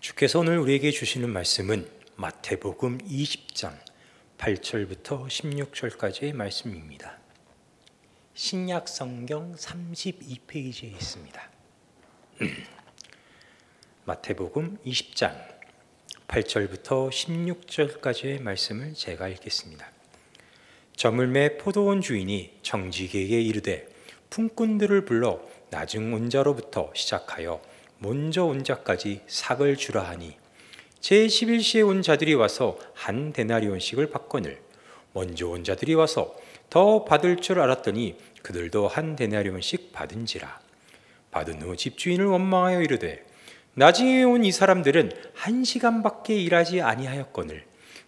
주께서 오늘 우리에게 주시는 말씀은 마태복음 20장 8절부터 16절까지의 말씀입니다. 신약 성경 32페이지에 있습니다. 마태복음 20장 8절부터 16절까지의 말씀을 제가 읽겠습니다. 저물매 포도원 주인이 정직에게 이르되 품꾼들을 불러 나중 온 자로부터 시작하여 먼저 온 자까지 삭을 주라 하니 제11시에 온 자들이 와서 한 데나리온씩을 받거늘 먼저 온 자들이 와서 더 받을 줄 알았더니 그들도 한 데나리온씩 받은지라. 받은 후 집주인을 원망하여 이르되 나중에 온 이 사람들은 1시간밖에 일하지 아니하였거늘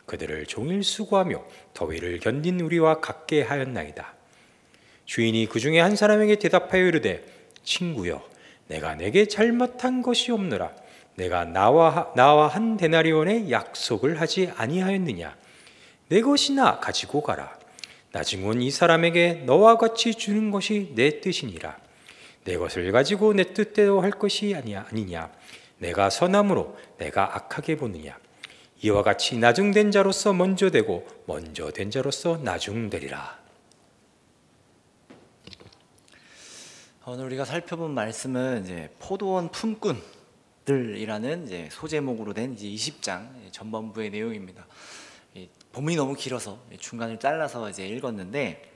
그들을 종일 수고하며 더위를 견딘 우리와 같게 하였나이다. 주인이 그 중에 한 사람에게 대답하여 이르되 친구여 내가 내게 잘못한 것이 없노라. 내가 나와 한 데나리온의 약속을 하지 아니하였느냐. 내 것이나 가지고 가라. 나중 온 이 사람에게 너와 같이 주는 것이 내 뜻이니라. 내 것을 가지고 내 뜻대로 할 것이 아니냐. 내가 선함으로 내가 악하게 보느냐. 이와 같이 나중된 자로서 먼저 되고 먼저 된 자로서 나중되리라. 오늘 우리가 살펴본 말씀은 이제 포도원 품꾼들이라는 이제 소제목으로 된 이제 20장 전반부의 내용입니다. 본문이 너무 길어서 중간을 잘라서 이제 읽었는데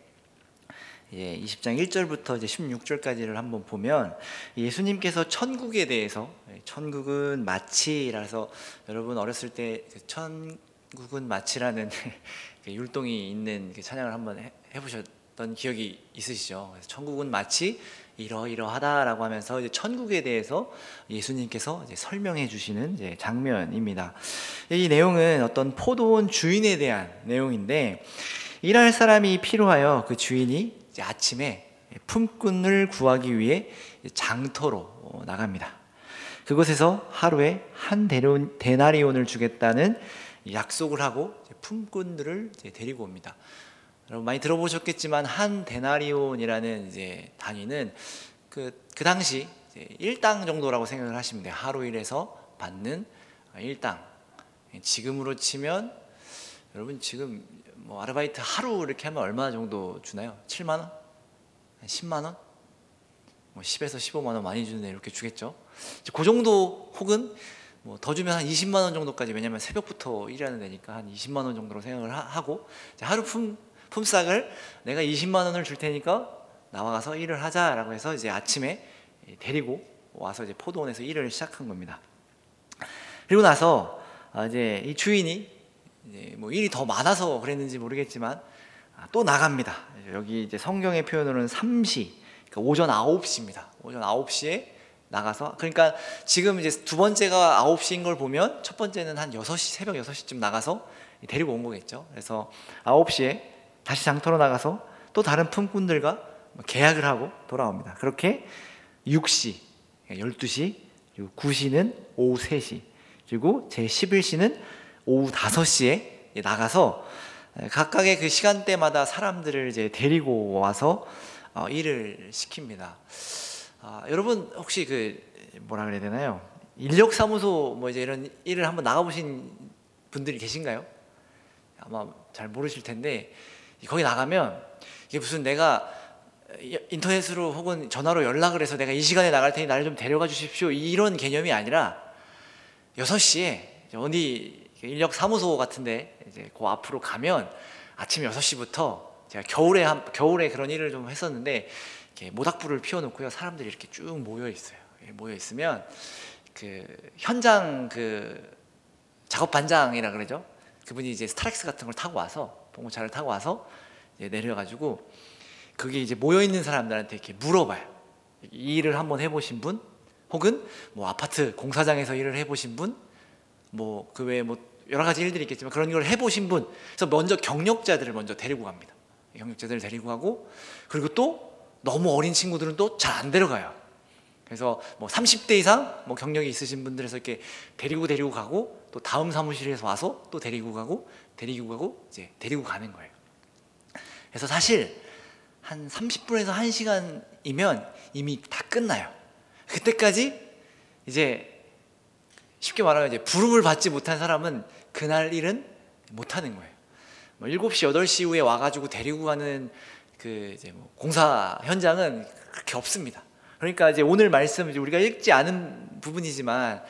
20장 1절부터 이제 16절까지를 한번 보면 예수님께서 천국에 대해서 천국은 마치라서 여러분 어렸을 때 천국은 마치라는 율동이 있는 찬양을 한번 해보셨던 기억이 있으시죠? 천국은 마치 이러이러하다라고 하면서 이제 천국에 대해서 예수님께서 이제 설명해 주시는 이제 장면입니다. 이 내용은 어떤 포도원 주인에 대한 내용인데 일할 사람이 필요하여 그 주인이 이제 아침에 품꾼을 구하기 위해 장터로 나갑니다. 그곳에서 하루에 한 데나리온을 주겠다는 약속을 하고 품꾼들을 데리고 옵니다. 여러분 많이 들어보셨겠지만 한 데나리온이라는 이제 단위는 그 당시 일당 정도라고 생각을 하시면 돼요. 하루 일해서 받는 일당. 지금으로 치면 여러분 지금 뭐 아르바이트 하루 이렇게 하면 얼마 정도 주나요? 7만 원? 10만 원? 뭐 10에서 15만 원 많이 주네 이렇게 주겠죠. 그 정도 혹은 뭐 더 주면 한 20만 원 정도까지, 왜냐면 새벽부터 일하는 데니까 한 20만 원 정도로 생각을 하고 하루 품삯을 내가 20만 원을 줄 테니까 나와 가서 일을 하자라고 해서 이제 아침에 데리고 와서 이제 포도원에서 일을 시작한 겁니다. 그리고 나서 이제 이 주인이 이제 뭐 일이 더 많아서 그랬는지 모르겠지만 또 나갑니다. 여기 이제 성경의 표현으로는 3시, 그러니까 오전 9시입니다. 오전 9시에 나가서, 그러니까 지금 이제 두 번째가 9시인 걸 보면 첫 번째는 한 6시, 새벽 6시쯤 나가서 데리고 온 거겠죠. 그래서 9시에 다시 장터로 나가서 또 다른 품꾼들과 계약을 하고 돌아옵니다. 그렇게 6시, 12시, 그리고 9시는 오후 3시, 그리고 제11시는 오후 5시에 나가서 각각의 그 시간대마다 사람들을 이제 데리고 와서 일을 시킵니다. 여러분 혹시 그 뭐라 그래야 되나요? 인력사무소 뭐 이제 이런 일을 한번 나가보신 분들이 계신가요? 아마 잘 모르실 텐데 거기 나가면 이게 무슨 내가 인터넷으로 혹은 전화로 연락을 해서 내가 이 시간에 나갈 테니 나를 좀 데려가 주십시오 이런 개념이 아니라 6시에 어디 인력사무소 같은데 이제 그 앞으로 가면 아침 6시부터 제가 겨울에 그런 일을 좀 했었는데 이렇게 모닥불을 피워놓고요, 사람들이 이렇게 쭉 모여 있어요. 모여 있으면 그 현장 그 작업 반장이라 그러죠. 그분이 이제 스타렉스 같은 걸 타고 와서 봉고차를 타고 와서 이제 내려가지고 거기 이제 모여 있는 사람들한테 이렇게 물어봐요. 이 일을 한번 해보신 분, 혹은 뭐 아파트 공사장에서 일을 해보신 분, 뭐 그 외에 뭐 여러 가지 일들이 있겠지만 그런 걸 해보신 분. 그래서 먼저 경력자들을 먼저 데리고 갑니다. 경력자들을 데리고 가고, 그리고 또 너무 어린 친구들은 또 잘 안 데려가요. 그래서 뭐 30대 이상 뭐 경력이 있으신 분들에서 이렇게 데리고 가고, 또 다음 사무실에서 와서 또 데리고 가고 이제 데리고 가는 거예요. 그래서 사실 한 30분에서 1시간이면 이미 다 끝나요. 그때까지 이제 쉽게 말하면 이제 부름을 받지 못한 사람은 그날 일은 못하는 거예요. 뭐 7시, 8시 이후에 와가지고 데리고 가는 그 이제 뭐 공사 현장은 그렇게 없습니다. 그러니까 이제 오늘 말씀 이제 우리가 읽지 않은 부분이지만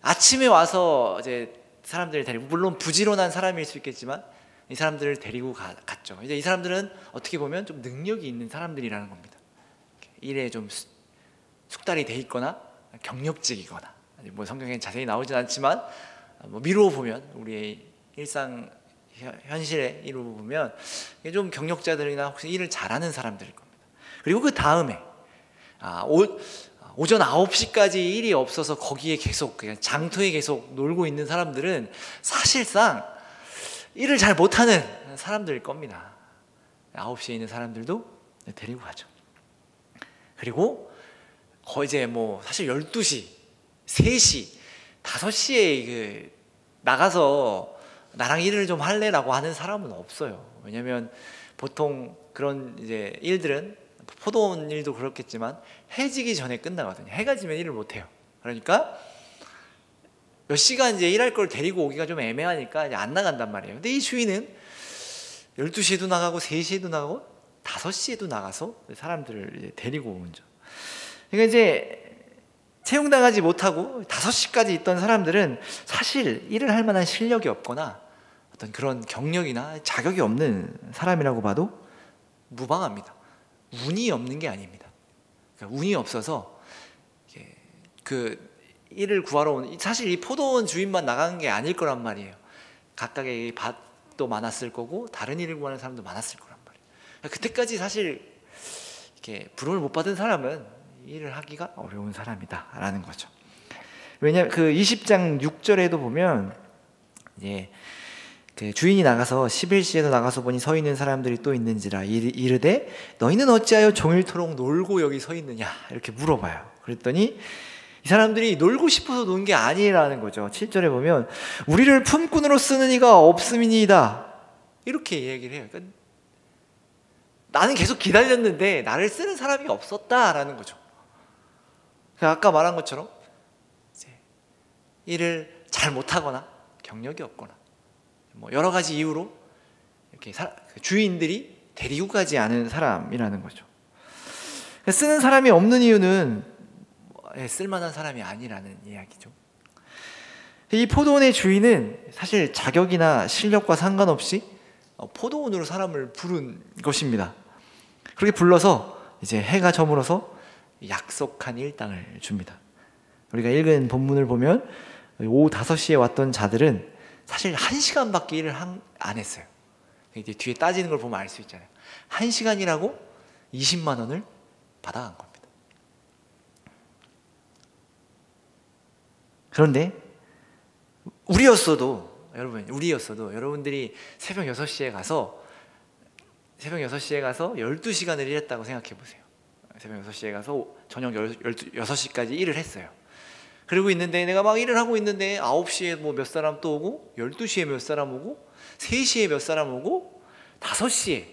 아침에 와서 이제 사람들을 데리고, 물론 부지런한 사람일 수 있겠지만 이 사람들을 데리고 갔죠. 이제 이 사람들은 어떻게 보면 좀 능력이 있는 사람들이라는 겁니다. 일에 좀 숙달이 돼 있거나 경력직이거나, 뭐 성경에 자세히 나오진 않지만 뭐 미루어 보면 우리의 일상 현실에 이루어 보면 좀 경력자들이나 혹시 일을 잘하는 사람들일 겁니다. 그리고 그 다음에 오전 9시까지 일이 없어서 거기에 계속 그냥 장터에 계속 놀고 있는 사람들은 사실상 일을 잘 못하는 사람들일 겁니다. 9시에 있는 사람들도 데리고 가죠. 그리고 거의 이제 뭐 사실 12시, 3시, 5시에 그 나가서 나랑 일을 좀 할래라고 하는 사람은 없어요. 왜냐면 보통 그런 이제 일들은, 포도원 일도 그렇겠지만 해지기 전에 끝나거든요. 해가 지면 일을 못 해요. 그러니까 몇 시간 이제 일할 걸 데리고 오기가 좀 애매하니까 이제 안 나간단 말이에요. 근데 이 주인은 12시에도 나가고 3시에도 나가고 5시에도 나가서 사람들을 이제 데리고 온 거죠. 그러니까 이제 채용당하지 못하고 5시까지 있던 사람들은 사실 일을 할 만한 실력이 없거나 어떤 그런 경력이나 자격이 없는 사람이라고 봐도 무방합니다. 운이 없는 게 아닙니다. 그러니까 운이 없어서 그 일을 구하러 온, 사실 이 포도원 주인만 나간 게 아닐 거란 말이에요. 각각의 밭도 많았을 거고 다른 일을 구하는 사람도 많았을 거란 말이에요. 그러니까 그때까지 사실 이렇게 부름을 못 받은 사람은 일을 하기가 어려운 사람이다라는 거죠. 왜냐하면 그 20장 6절에도 보면 이제 그 주인이 나가서 11시에도 나가서 보니 서 있는 사람들이 또 있는지라 이르되 너희는 어찌하여 종일토록 놀고 여기 서 있느냐 이렇게 물어봐요. 그랬더니 이 사람들이 놀고 싶어서 논 게 아니라는 거죠. 7절에 보면 우리를 품꾼으로 쓰는 이가 없음이니이다 이렇게 얘기를 해요. 그러니까 나는 계속 기다렸는데 나를 쓰는 사람이 없었다라는 거죠. 그러니까 아까 말한 것처럼 이제 일을 잘 못하거나 경력이 없거나 뭐 여러 가지 이유로 이렇게 주인들이 데리고 가지 않은 사람이라는 거죠. 쓰는 사람이 없는 이유는 쓸만한 사람이 아니라는 이야기죠. 이 포도원의 주인은 사실 자격이나 실력과 상관없이 포도원으로 사람을 부른 것입니다. 그렇게 불러서 이제 해가 저물어서 약속한 일당을 줍니다. 우리가 읽은 본문을 보면 오후 5시에 왔던 자들은 사실 1시간밖에 일을 안 했어요. 이제 뒤에 따지는 걸 보면 알 수 있잖아요. 1시간이라고 20만 원을 받아간 겁니다. 그런데 우리였어도 여러분들이 새벽 6시에 가서 12시간을 일했다고 생각해 보세요. 새벽 6시에 가서 저녁 6시까지 일을 했어요. 그리고 있는데 내가 막 일을 하고 있는데 9시에 뭐 몇 사람 또 오고 12시에 몇 사람 오고 3시에 몇 사람 오고 5시에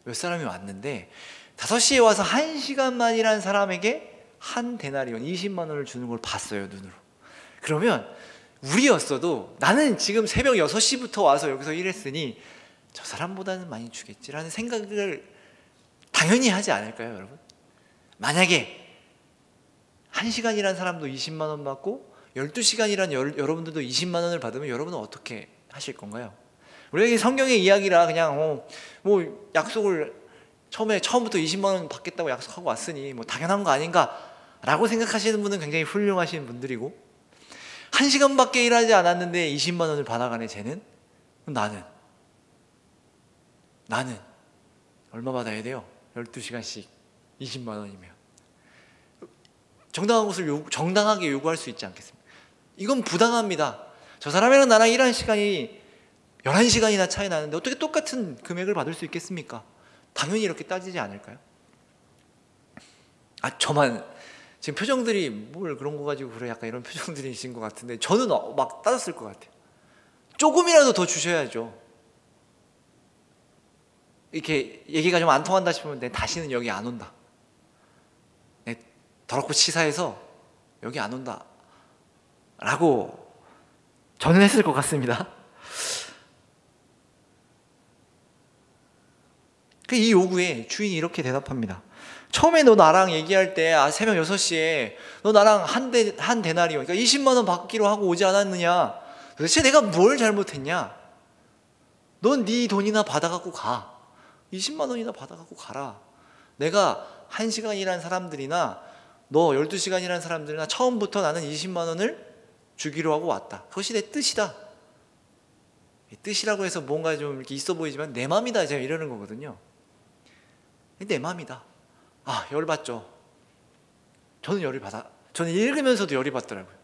몇 사람이 왔는데 5시에 와서 1시간만 일한 사람에게 한 데나리온 20만 원을 주는 걸 봤어요, 눈으로. 그러면 우리였어도 나는 지금 새벽 6시부터 와서 여기서 일했으니 저 사람보다는 많이 주겠지라는 생각을 당연히 하지 않을까요, 여러분? 만약에 1시간 일한 사람도 20만 원 받고 12시간 일한 여러분들도 20만 원을 받으면 여러분은 어떻게 하실 건가요? 우리가 성경의 이야기라 그냥 뭐 약속을 처음부터 20만 원 받겠다고 약속하고 왔으니 뭐 당연한 거 아닌가라고 생각하시는 분은 굉장히 훌륭하신 분들이고, 1시간밖에 일하지 않았는데 20만 원을 받아가네 쟤는? 그럼 나는 얼마 받아야 돼요? 12시간씩 20만 원이면 정당한 것을 정당하게 요구할 수 있지 않겠습니까? 이건 부당합니다. 저 사람이랑 나랑 일하는 시간이 11시간이나 차이 나는데 어떻게 똑같은 금액을 받을 수 있겠습니까? 당연히 이렇게 따지지 않을까요? 저만 지금 표정들이 뭘 그런 거 가지고 그래 약간 이런 표정들이신 것 같은데 저는 막 따졌을 것 같아요. 조금이라도 더 주셔야죠. 이렇게 얘기가 좀 안 통한다 싶으면 내 다시는 여기 안 온다. 내 더럽고 치사해서 여기 안 온다 라고 저는 했을 것 같습니다. 이 요구에 주인이 이렇게 대답합니다. 처음에 너 나랑 얘기할 때 새벽 6시에 너 나랑 한 데나리온, 그러니까 20만 원 받기로 하고 오지 않았느냐? 도대체 내가 뭘 잘못했냐? 넌 네 돈이나 받아갖고 가. 20만 원이나 받아갖고 가라. 내가 1시간 일한 사람들이나 너 12시간 일한 사람들이나 처음부터 나는 20만 원을 주기로 하고 왔다. 그것이 내 뜻이다. 뜻이라고 해서 뭔가 좀 이렇게 있어 보이지만 내 맘이다, 제가 이러는 거거든요. 내 맘이다. 열받죠. 저는 읽으면서도 열이 받더라고요.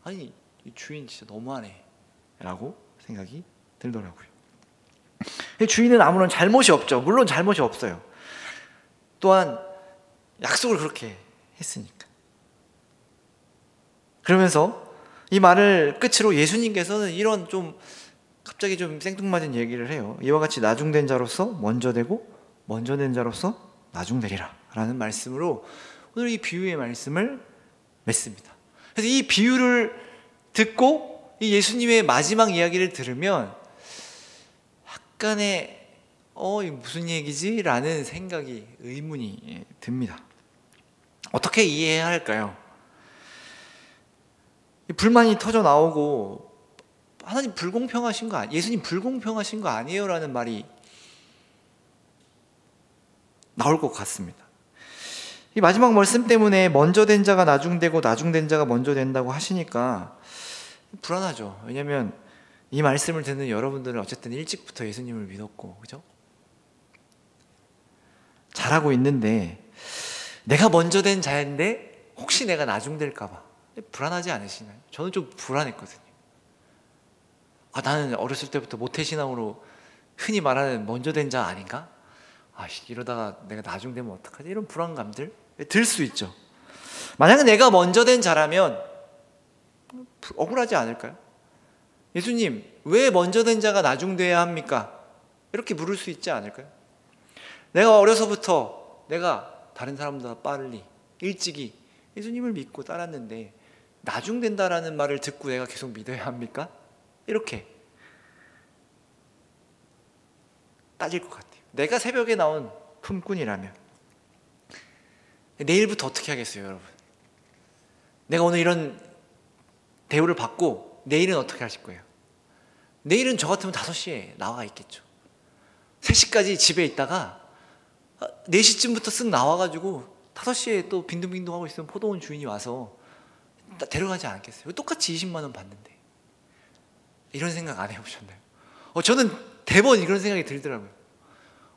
아니, 이 주인 진짜 너무하네 라고 생각이 들더라고요. 주인은 아무런 잘못이 없죠. 물론 잘못이 없어요. 또한 약속을 그렇게 했으니까. 그러면서 이 말을 끝으로 예수님께서는 이런 좀 갑자기 좀 생뚱맞은 얘기를 해요. 이와 같이 나중된 자로서 먼저 되고 먼저 된 자로서 나중되리라 라는 말씀으로 오늘 이 비유의 말씀을 맺습니다. 그래서 이 비유를 듣고 이 예수님의 마지막 이야기를 들으면 약간의 이게 무슨 얘기지? 라는 생각이, 의문이 듭니다. 어떻게 이해해야 할까요? 불만이 터져 나오고 하나님 불공평하신 거 예수님 불공평하신 거 아니에요? 라는 말이 나올 것 같습니다. 이 마지막 말씀 때문에 먼저 된 자가 나중되고 나중된 자가 먼저 된다고 하시니까 불안하죠. 왜냐하면 이 말씀을 듣는 여러분들은 어쨌든 일찍부터 예수님을 믿었고, 그죠? 잘하고 있는데 내가 먼저 된 자인데 혹시 내가 나중될까 봐 불안하지 않으시나요? 저는 좀 불안했거든요. 나는 어렸을 때부터 모태신앙으로 흔히 말하는 먼저 된 자 아닌가? 이러다가 내가 나중되면 어떡하지? 이런 불안감들 들 수 있죠. 만약에 내가 먼저 된 자라면 억울하지 않을까요? 예수님, 왜 먼저 된 자가 나중돼야 합니까? 이렇게 물을 수 있지 않을까요? 내가 어려서부터 내가 다른 사람보다 빨리 일찍이 예수님을 믿고 따랐는데 나중된다라는 말을 듣고 내가 계속 믿어야 합니까? 이렇게 따질 것 같아요. 내가 새벽에 나온 품꾼이라면 내일부터 어떻게 하겠어요, 여러분? 내가 오늘 이런 대우를 받고 내일은 어떻게 하실 거예요? 내일은 저 같으면 5시에 나와 있겠죠. 3시까지 집에 있다가 4시쯤부터 쓱 나와가지고 5시에 또 빈둥빈둥 하고 있으면 포도원 주인이 와서 데려가지 않겠어요? 똑같이 20만 원 받는데. 이런 생각 안 해보셨나요? 저는 대번 이런 생각이 들더라고요.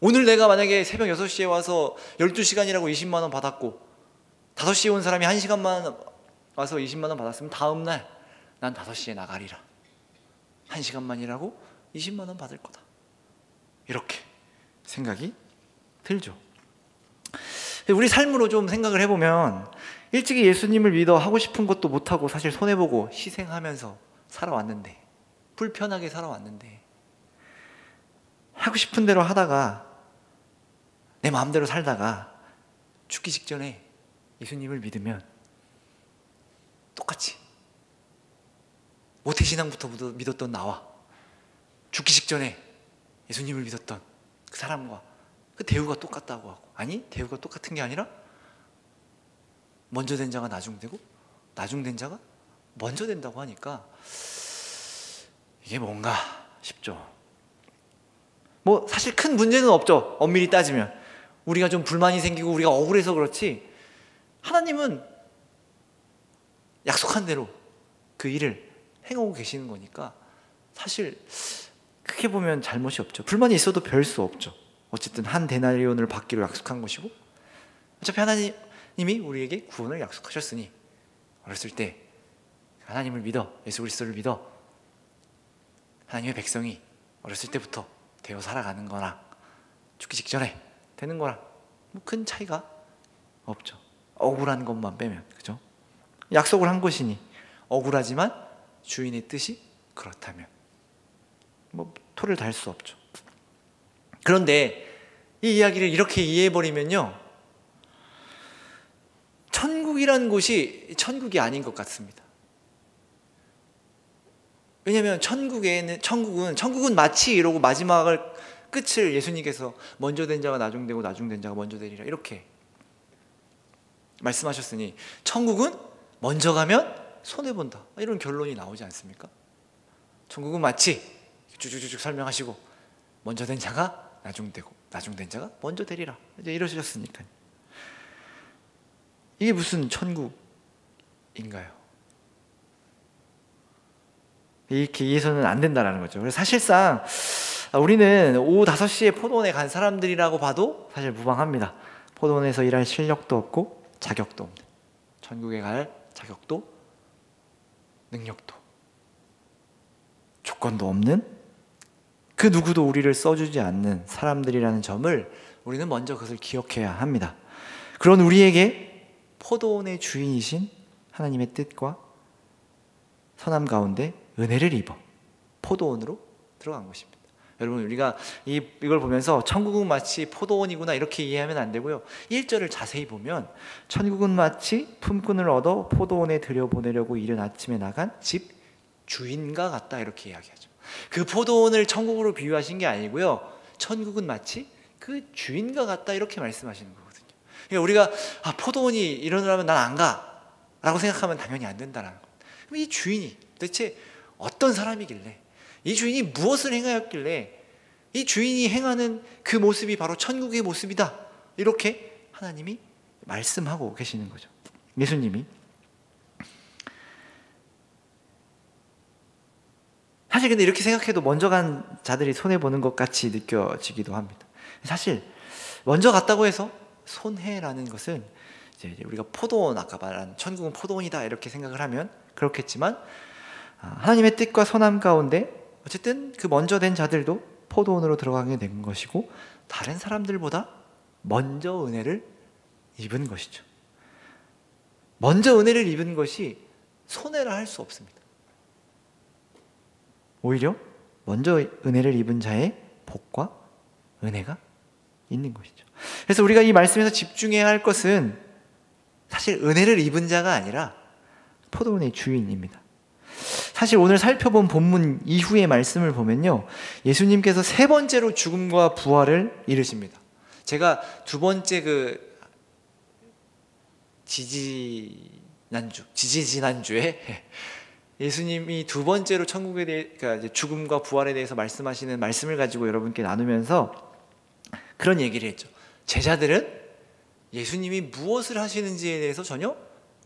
오늘 내가 만약에 새벽 6시에 와서 12시간이라고 20만 원 받았고 5시에 온 사람이 1시간만 와서 20만 원 받았으면 다음날 난 5시에 나가리라. 1시간만 일하고 20만 원 받을 거다. 이렇게 생각이 들죠. 우리 삶으로 좀 생각을 해보면 일찍이 예수님을 믿어 하고 싶은 것도 못하고 사실 손해보고 희생하면서 살아왔는데, 불편하게 살아왔는데, 하고 싶은 대로 하다가 내 마음대로 살다가 죽기 직전에 예수님을 믿으면 똑같이 모태신앙부터 믿었던 나와 죽기 직전에 예수님을 믿었던 그 사람과 그 대우가 똑같다고 하고, 아니 대우가 똑같은 게 아니라 먼저 된 자가 나중되고 나중된 자가 먼저 된다고 하니까 이게 뭔가 싶죠. 사실 큰 문제는 없죠. 엄밀히 따지면 우리가 좀 불만이 생기고 우리가 억울해서 그렇지, 하나님은 약속한 대로 그 일을 행하고 계시는 거니까 사실 크게 보면 잘못이 없죠. 불만이 있어도 별 수 없죠. 어쨌든 한 데나리온을 받기로 약속한 것이고, 어차피 하나님이 우리에게 구원을 약속하셨으니 어렸을 때 하나님을 믿어, 예수 그리스도를 믿어 하나님의 백성이 어렸을 때부터 되어 살아가는 거랑 죽기 직전에 되는 거랑 큰 차이가 없죠. 억울한 것만 빼면, 그죠? 약속을 한 것이니 억울하지만 주인의 뜻이 그렇다면 토를 달 수 없죠. 그런데 이 이야기를 이렇게 이해해버리면요, 천국이란 곳이 천국이 아닌 것 같습니다. 왜냐하면 천국은 마치 이러고 마지막을 끝을 예수님께서 먼저 된 자가 나중되고 나중된 자가 먼저 되리라 이렇게 말씀하셨으니 천국은 먼저 가면 손해본다 이런 결론이 나오지 않습니까? 천국은 마치 쭉쭉쭉 설명하시고 먼저 된 자가 나중되고 나중된 자가 먼저 되리라 이제 이러셨으니까요. 이게 무슨 천국인가요? 이렇게 이해서는 안 된다라는 거죠. 그래서 사실상 우리는 오후 5시에 포도원에 간 사람들이라고 봐도 사실 무방합니다. 포도원에서 일할 실력도 없고 자격도 없는, 천국에 갈 자격도 능력도 조건도 없는 그 누구도 우리를 써주지 않는 사람들이라는 점을 우리는 먼저 그것을 기억해야 합니다. 그런 우리에게 포도원의 주인이신 하나님의 뜻과 선함 가운데 은혜를 입어 포도원으로 들어간 것입니다. 여러분, 우리가 이걸 보면서 천국은 마치 포도원이구나 이렇게 이해하면 안 되고요. 1절을 자세히 보면 천국은 마치 품꾼을 얻어 포도원에 들여보내려고 이른 아침에 나간 집 주인과 같다 이렇게 이야기하죠. 그 포도원을 천국으로 비유하신 게 아니고요. 천국은 마치 그 주인과 같다 이렇게 말씀하시는 거거든요. 그러니까 우리가 포도원이 이러려면 난 안 가 라고 생각하면 당연히 안 된다는 겁니다. 그럼 이 주인이 도대체 어떤 사람이길래, 이 주인이 무엇을 행하였길래 이 주인이 행하는 그 모습이 바로 천국의 모습이다 이렇게 하나님이 말씀하고 계시는 거죠. 예수님이. 사실 근데 이렇게 생각해도 먼저 간 자들이 손해보는 것 같이 느껴지기도 합니다. 사실 먼저 갔다고 해서 손해라는 것은 이제 우리가 포도원, 아까 말한 천국은 포도원이다 이렇게 생각을 하면 그렇겠지만, 하나님의 뜻과 선함 가운데 어쨌든 그 먼저 된 자들도 포도원으로 들어가게 된 것이고 다른 사람들보다 먼저 은혜를 입은 것이죠. 먼저 은혜를 입은 것이 손해라 할 수 없습니다. 오히려 먼저 은혜를 입은 자의 복과 은혜가 있는 것이죠. 그래서 우리가 이 말씀에서 집중해야 할 것은 사실 은혜를 입은 자가 아니라 포도원의 주인입니다. 사실 오늘 살펴본 본문 이후의 말씀을 보면요, 예수님께서 세 번째로 죽음과 부활을 이루십니다. 제가 두 번째 지지난주에 예수님이 두 번째로 천국에 대해, 그러니까 죽음과 부활에 대해서 말씀하시는 말씀을 가지고 여러분께 나누면서 그런 얘기를 했죠. 제자들은 예수님이 무엇을 하시는지에 대해서 전혀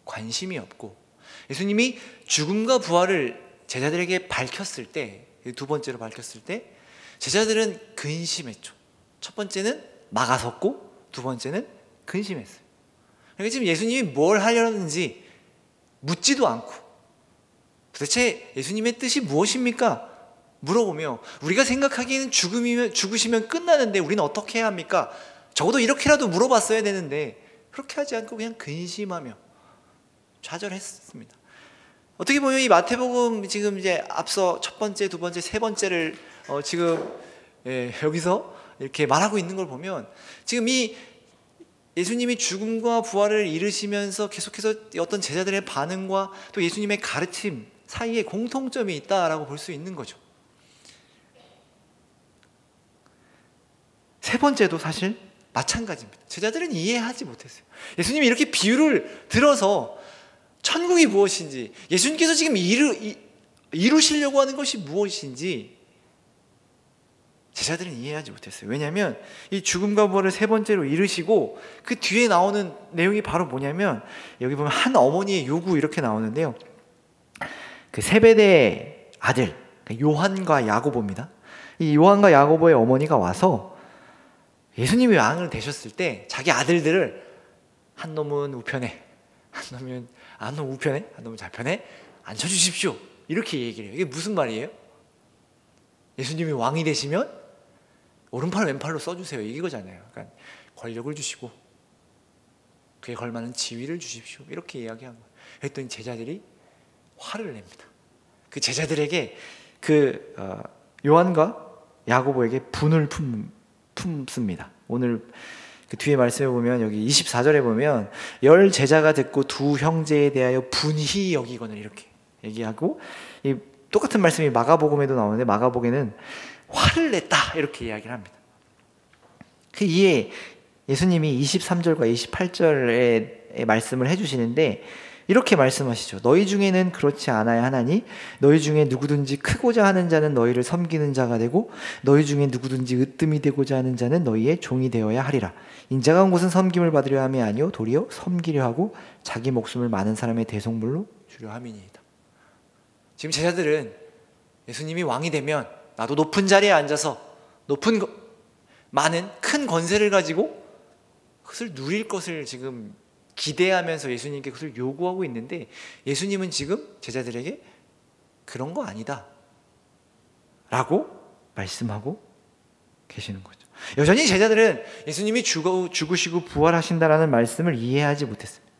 관심이 없고, 예수님이 죽음과 부활을 제자들에게 밝혔을 때, 두 번째로 밝혔을 때 제자들은 근심했죠. 첫 번째는 막아섰고 두 번째는 근심했어요. 그러니까 지금 예수님이 뭘 하려는지 묻지도 않고 도대체 예수님의 뜻이 무엇입니까? 물어보며, 우리가 생각하기에는 죽으시면 끝나는데 우리는 어떻게 해야 합니까? 적어도 이렇게라도 물어봤어야 되는데 그렇게 하지 않고 그냥 근심하며 좌절했습니다. 어떻게 보면 이 마태복음 지금 이제 앞서 첫 번째, 두 번째, 세 번째를 지금 여기서 이렇게 말하고 있는 걸 보면 지금 이 예수님이 죽음과 부활을 이루시면서 계속해서 어떤 제자들의 반응과 또 예수님의 가르침 사이에 공통점이 있다라고 볼 수 있는 거죠. 세 번째도 사실 마찬가지입니다. 제자들은 이해하지 못했어요. 예수님이 이렇게 비유를 들어서 천국이 무엇인지, 예수님께서 지금 이루시려고 하는 것이 무엇인지 제자들은 이해하지 못했어요. 왜냐하면 이 죽음과 부활을 세 번째로 이루시고 그 뒤에 나오는 내용이 바로 뭐냐면, 여기 보면 한 어머니의 요구 이렇게 나오는데요, 그 세베대의 아들 요한과 야고보입니다. 이 요한과 야고보의 어머니가 와서 예수님이 왕을 되셨을 때 자기 아들들을 한 놈은 우편에, 한 놈은 우편에, 한 놈은 좌편에 앉혀주십시오 이렇게 얘기를 해요. 이게 무슨 말이에요? 예수님이 왕이 되시면 오른팔 왼팔로 써주세요 이거잖아요. 그러니까 권력을 주시고 그에 걸맞는 지위를 주십시오 이렇게 이야기한 거예요. 그랬더니 제자들이 화를 냅니다. 그 제자들에게 요한과 야고보에게 분을 품습니다. 오늘 그 뒤에 말씀에 보면 여기 24절에 보면 10 제자가 듣고 두 형제에 대하여 분히 여기거늘 이렇게 얘기하고, 이 똑같은 말씀이 마가복음에도 나오는데 마가복음에는 화를 냈다 이렇게 이야기를 합니다. 그 이에 예수님이 23절과 28절의 말씀을 해주시는데 이렇게 말씀하시죠. 너희 중에는 그렇지 않아야 하나니 너희 중에 누구든지 크고자 하는 자는 너희를 섬기는 자가 되고 너희 중에 누구든지 으뜸이 되고자 하는 자는 너희의 종이 되어야 하리라. 인자가 온 곳은 섬김을 받으려 함이 아니요 도리어 섬기려 하고 자기 목숨을 많은 사람의 대속물로 주려 함이니이다. 지금 제자들은 예수님이 왕이 되면 나도 높은 자리에 앉아서 많은 큰 권세를 가지고 그것을 누릴 것을 지금 기대하면서 예수님께 그것을 요구하고 있는데 예수님은 지금 제자들에게 그런 거 아니다 라고 말씀하고 계시는 거죠. 여전히 제자들은 예수님이 죽으시고 부활하신다라는 말씀을 이해하지 못했습니다.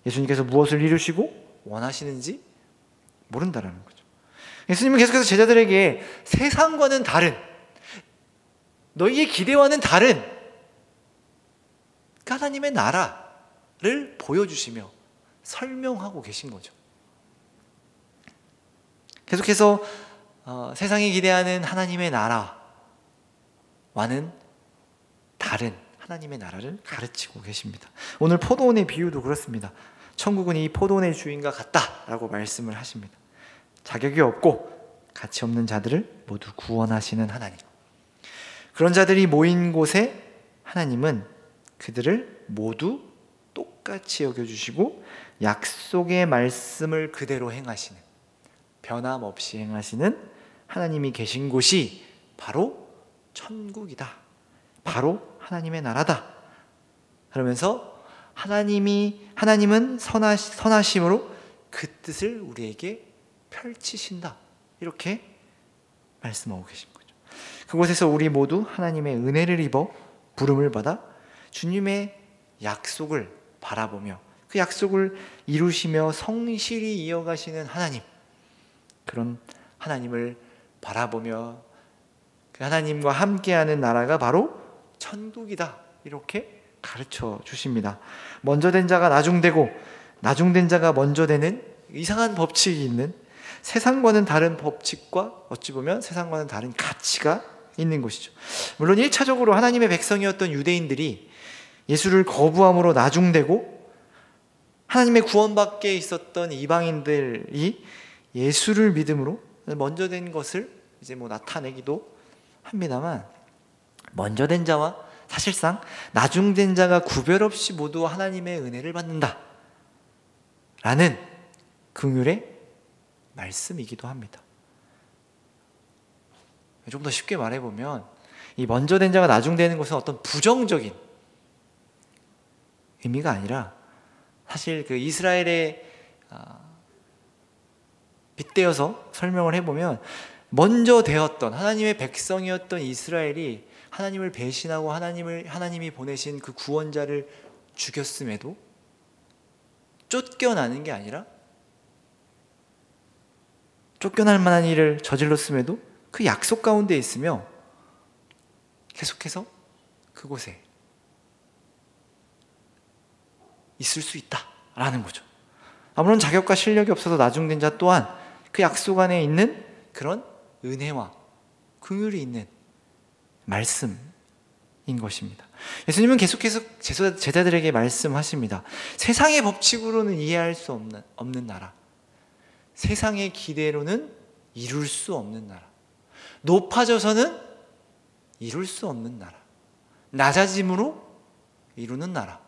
예수님께서 무엇을 이루시고 원하시는지 모른다라는 거죠. 예수님은 계속해서 제자들에게 세상과는 다른, 너희의 기대와는 다른 하나님의 나라를 보여주시며 설명하고 계신 거죠. 계속해서 세상이 기대하는 하나님의 나라와는 다른 하나님의 나라를 가르치고 계십니다. 오늘 포도원의 비유도 그렇습니다. 천국은 이 포도원의 주인과 같다라고 말씀을 하십니다. 자격이 없고 가치 없는 자들을 모두 구원하시는 하나님. 그런 자들이 모인 곳에 하나님은 그들을 모두 똑같이 여겨주시고 약속의 말씀을 그대로 행하시는, 변함없이 행하시는 하나님이 계신 곳이 바로 천국이다. 바로 하나님의 나라다. 그러면서 하나님은 선하심으로 그 뜻을 우리에게 펼치신다. 이렇게 말씀하고 계신 거죠. 그곳에서 우리 모두 하나님의 은혜를 입어 부름을 받아 주님의 약속을 바라보며 그 약속을 이루시며 성실히 이어가시는 하나님, 그런 하나님을 바라보며 그 하나님과 함께하는 나라가 바로 천국이다. 이렇게 가르쳐 주십니다. 먼저 된 자가 나중되고 나중된 자가 먼저 되는 이상한 법칙이 있는, 세상과는 다른 법칙과 어찌 보면 세상과는 다른 가치가 있는 것이죠. 물론 1차적으로 하나님의 백성이었던 유대인들이 예수를 거부함으로 나중되고 하나님의 구원밖에 있었던 이방인들이 예수를 믿음으로 먼저 된 것을 이제 나타내기도 합니다만, 먼저 된 자와 사실상 나중된 자가 구별 없이 모두 하나님의 은혜를 받는다 라는 긍휼의 말씀이기도 합니다. 좀 더 쉽게 말해보면 이 먼저 된 자가 나중되는 것은 어떤 부정적인 의미가 아니라 사실 그 이스라엘에 빗대어서 설명을 해보면 먼저 되었던 하나님의 백성이었던 이스라엘이 하나님을 배신하고 하나님이 보내신 그 구원자를 죽였음에도 쫓겨나는 게 아니라, 쫓겨날 만한 일을 저질렀음에도 그 약속 가운데 있으며 계속해서 그곳에 있을 수 있다라는 거죠. 아무런 자격과 실력이 없어서 나중된 자 또한 그 약속 안에 있는 그런 은혜와 긍휼이 있는 말씀인 것입니다. 예수님은 계속해서 제자들에게 말씀하십니다. 세상의 법칙으로는 이해할 수 없는 나라, 세상의 기대로는 이룰 수 없는 나라, 높아져서는 이룰 수 없는 나라, 낮아짐으로 이루는 나라,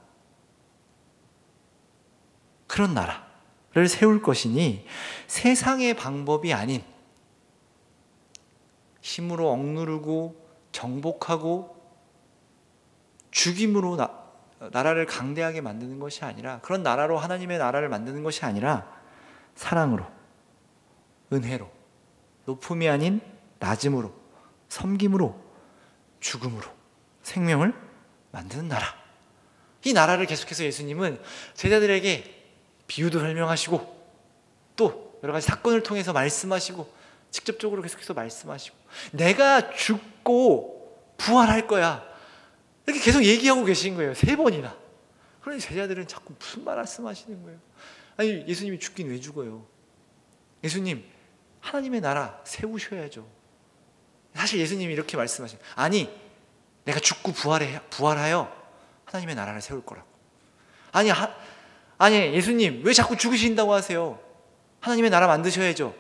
그런 나라를 세울 것이니 세상의 방법이 아닌 힘으로 억누르고 정복하고 죽임으로 나라를 강대하게 만드는 것이 아니라, 그런 나라로 하나님의 나라를 만드는 것이 아니라 사랑으로, 은혜로, 높음이 아닌 낮음으로, 섬김으로, 죽음으로 생명을 만드는 나라. 이 나라를 계속해서 예수님은 제자들에게 비유도 설명하시고 또 여러 가지 사건을 통해서 말씀하시고 직접적으로 계속해서 말씀하시고 내가 죽고 부활할 거야 이렇게 계속 얘기하고 계신 거예요. 3번이나. 그러니 제자들은 자꾸 무슨 말씀하시는 거예요. 아니 예수님이 죽긴 왜 죽어요? 예수님 하나님의 나라 세우셔야죠. 사실 예수님이 이렇게 말씀하시는, 아니 내가 죽고 부활하여 하나님의 나라를 세울 거라고. 아니 예수님 왜 자꾸 죽으신다고 하세요? 하나님의 나라 만드셔야죠.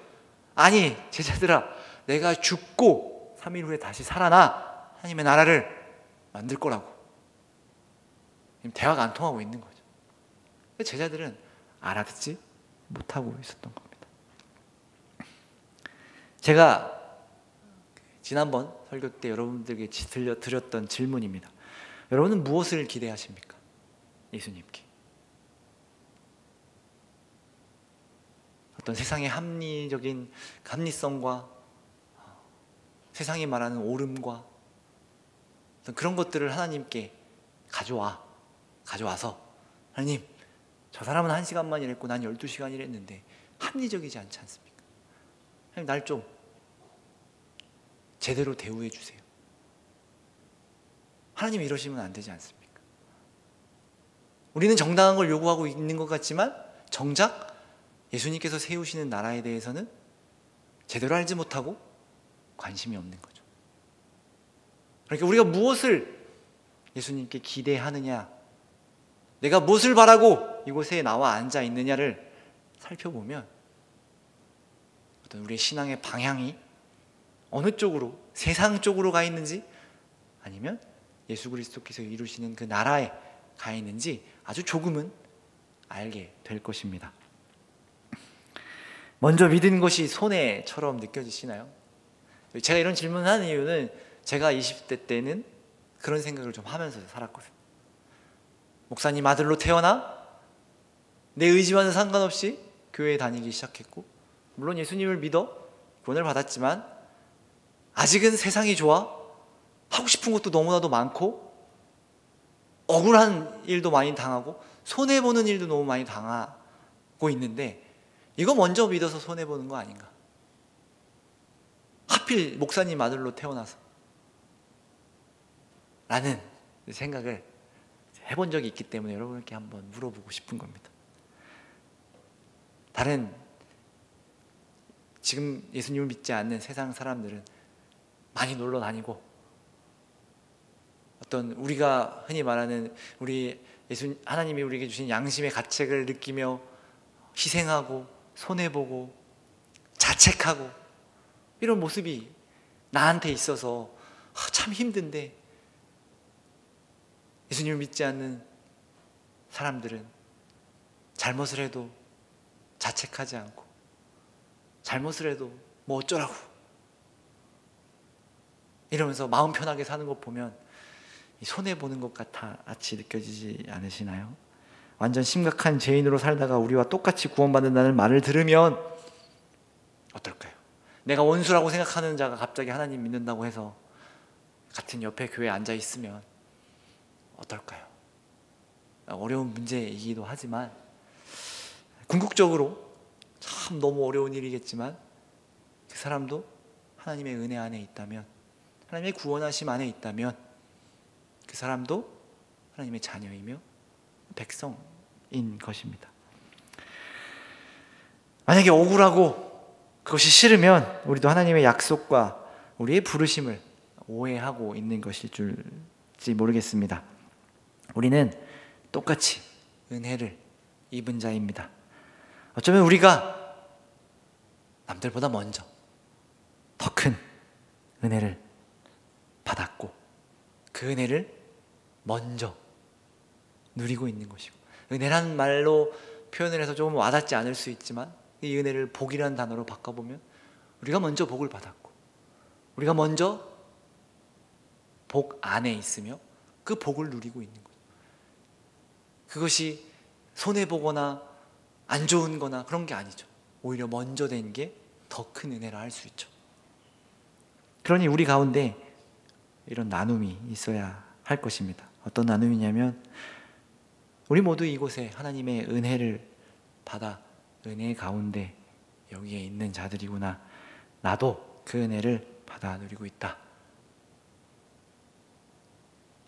아니 제자들아, 내가 죽고 3일 후에 다시 살아나 하나님의 나라를 만들 거라고. 대화가 안 통하고 있는 거죠. 제자들은 알아듣지 못하고 있었던 겁니다. 제가 지난번 설교 때 여러분들에게 드렸던 질문입니다. 여러분은 무엇을 기대하십니까? 예수님께. 어떤 세상의 합리성과 세상이 말하는 옳음과 어떤 그런 것들을 하나님께 가져와서, 하나님, 저 사람은 1시간만 일했고 난 12시간 일했는데 합리적이지 않지 않습니까? 하나님, 날 좀 제대로 대우해 주세요. 하나님 이러시면 안 되지 않습니까? 우리는 정당한 걸 요구하고 있는 것 같지만 정작 예수님께서 세우시는 나라에 대해서는 제대로 알지 못하고 관심이 없는 거죠. 그러니까 우리가 무엇을 예수님께 기대하느냐, 내가 무엇을 바라고 이곳에 나와 앉아 있느냐를 살펴보면 어떤 우리의 신앙의 방향이 어느 쪽으로, 세상 쪽으로 가 있는지 아니면 예수 그리스도께서 이루시는 그 나라에 가 있는지 아주 조금은 알게 될 것입니다. 먼저 믿은 것이 손해처럼 느껴지시나요? 제가 이런 질문을 하는 이유는 제가 20대 때는 그런 생각을 좀 하면서 살았거든요. 목사님 아들로 태어나 내 의지와는 상관없이 교회에 다니기 시작했고, 물론 예수님을 믿어 구원을 받았지만 아직은 세상이 좋아, 하고 싶은 것도 너무나도 많고, 억울한 일도 많이 당하고, 손해보는 일도 너무 많이 당하고 있는데, 이거 먼저 믿어서 손해보는 거 아닌가? 하필 목사님 아들로 태어나서 라는 생각을 해본 적이 있기 때문에 여러분께 한번 물어보고 싶은 겁니다. 다른 지금 예수님을 믿지 않는 세상 사람들은 많이 놀러 다니고, 어떤 우리가 흔히 말하는 하나님이 우리에게 주신 양심의 가책을 느끼며 희생하고 손해보고 자책하고 이런 모습이 나한테 있어서 참 힘든데, 예수님을 믿지 않는 사람들은 잘못을 해도 자책하지 않고, 잘못을 해도 뭐 어쩌라고 이러면서 마음 편하게 사는 것 보면 손해보는 것 같이 느껴지지 않으시나요? 완전 심각한 죄인으로 살다가 우리와 똑같이 구원받는다는 말을 들으면 어떨까요? 내가 원수라고 생각하는 자가 갑자기 하나님 믿는다고 해서 같은 옆에 교회에 앉아 있으면 어떨까요? 어려운 문제이기도 하지만 궁극적으로 참 너무 어려운 일이겠지만 그 사람도 하나님의 은혜 안에 있다면, 하나님의 구원하심 안에 있다면 그 사람도 하나님의 자녀이며 백성인 것입니다. 만약에 억울하고 그것이 싫으면 우리도 하나님의 약속과 우리의 부르심을 오해하고 있는 것일지 모르겠습니다. 우리는 똑같이 은혜를 입은 자입니다. 어쩌면 우리가 남들보다 먼저 더 큰 은혜를 받았고, 그 은혜를 먼저 누리고 있는 것이고, 은혜란 말로 표현을 해서 조금 와닿지 않을 수 있지만 이 은혜를 복이라는 단어로 바꿔보면 우리가 먼저 복을 받았고, 우리가 먼저 복 안에 있으며 그 복을 누리고 있는 거죠. 그것이 손해보거나 안 좋은 거나 그런 게 아니죠. 오히려 먼저 된 게 더 큰 은혜라 할 수 있죠. 그러니 우리 가운데 이런 나눔이 있어야 할 것입니다. 어떤 나눔이냐면, 우리 모두 이곳에 하나님의 은혜를 받아 은혜 가운데 여기에 있는 자들이구나, 나도 그 은혜를 받아 누리고 있다,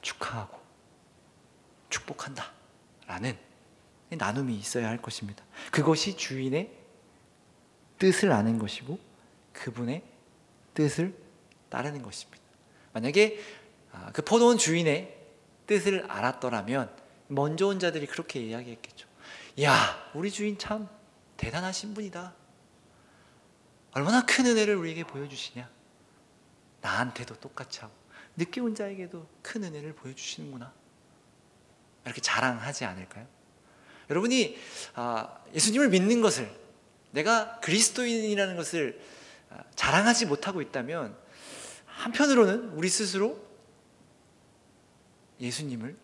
축하하고 축복한다 라는 나눔이 있어야 할 것입니다. 그것이 주인의 뜻을 아는 것이고 그분의 뜻을 따르는 것입니다. 만약에 그 포도원 주인의 뜻을 알았더라면 먼저 온 자들이 그렇게 이야기했겠죠. 야, 우리 주인 참 대단하신 분이다. 얼마나 큰 은혜를 우리에게 보여주시냐. 나한테도 똑같이 하고 늦게 온 자에게도 큰 은혜를 보여주시는구나. 이렇게 자랑하지 않을까요? 여러분이 예수님을 믿는 것을, 내가 그리스도인이라는 것을 자랑하지 못하고 있다면 한편으로는 우리 스스로 예수님을,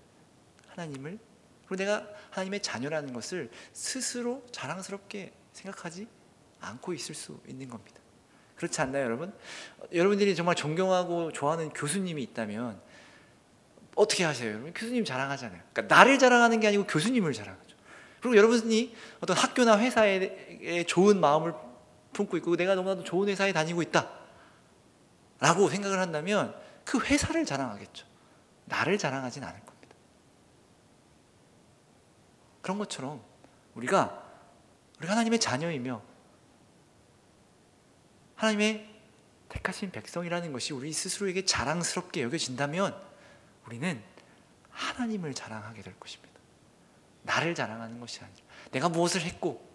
하나님을, 그리고 내가 하나님의 자녀라는 것을 스스로 자랑스럽게 생각하지 않고 있을 수 있는 겁니다. 그렇지 않나요, 여러분? 여러분들이 정말 존경하고 좋아하는 교수님이 있다면 어떻게 하세요, 여러분? 교수님 자랑하잖아요. 그러니까 나를 자랑하는 게 아니고 교수님을 자랑하죠. 그리고 여러분이 어떤 학교나 회사에 좋은 마음을 품고 있고 내가 너무나도 좋은 회사에 다니고 있다 라고 생각을 한다면 그 회사를 자랑하겠죠. 나를 자랑하진 않을 겁니다. 그런 것처럼 우리가 하나님의 자녀이며 하나님의 택하신 백성이라는 것이 우리 스스로에게 자랑스럽게 여겨진다면 우리는 하나님을 자랑하게 될 것입니다. 나를 자랑하는 것이 아니라 내가 무엇을 했고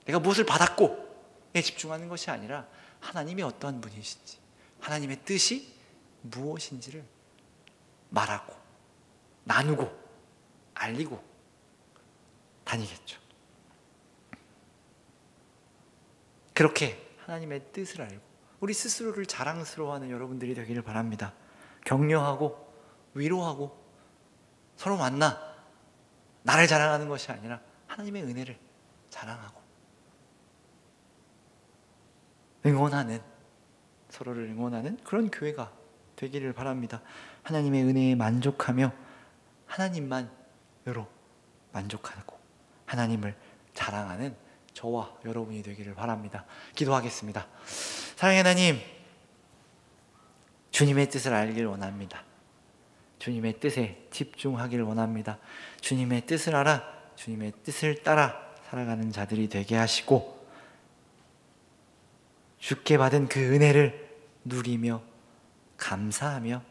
내가 무엇을 받았고에 집중하는 것이 아니라 하나님이 어떠한 분이신지, 하나님의 뜻이 무엇인지를 말하고 나누고 알리고 다니겠죠. 그렇게 하나님의 뜻을 알고 우리 스스로를 자랑스러워하는 여러분들이 되기를 바랍니다. 격려하고 위로하고 서로 만나 나를 자랑하는 것이 아니라 하나님의 은혜를 자랑하고 응원하는, 서로를 응원하는 그런 교회가 되기를 바랍니다. 하나님의 은혜에 만족하며 하나님만으로 만족하고 하나님을 자랑하는 저와 여러분이 되기를 바랍니다. 기도하겠습니다. 사랑의 하나님, 주님의 뜻을 알기를 원합니다. 주님의 뜻에 집중하기를 원합니다. 주님의 뜻을 알아 주님의 뜻을 따라 살아가는 자들이 되게 하시고 주께 받은 그 은혜를 누리며 감사하며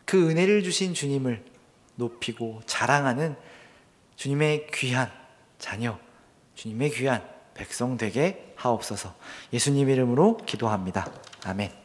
그 은혜를 주신 주님을 높이고 자랑하는 주님의 귀한 자녀, 주님의 귀한 백성 되게 하옵소서. 예수님 이름으로 기도합니다. 아멘.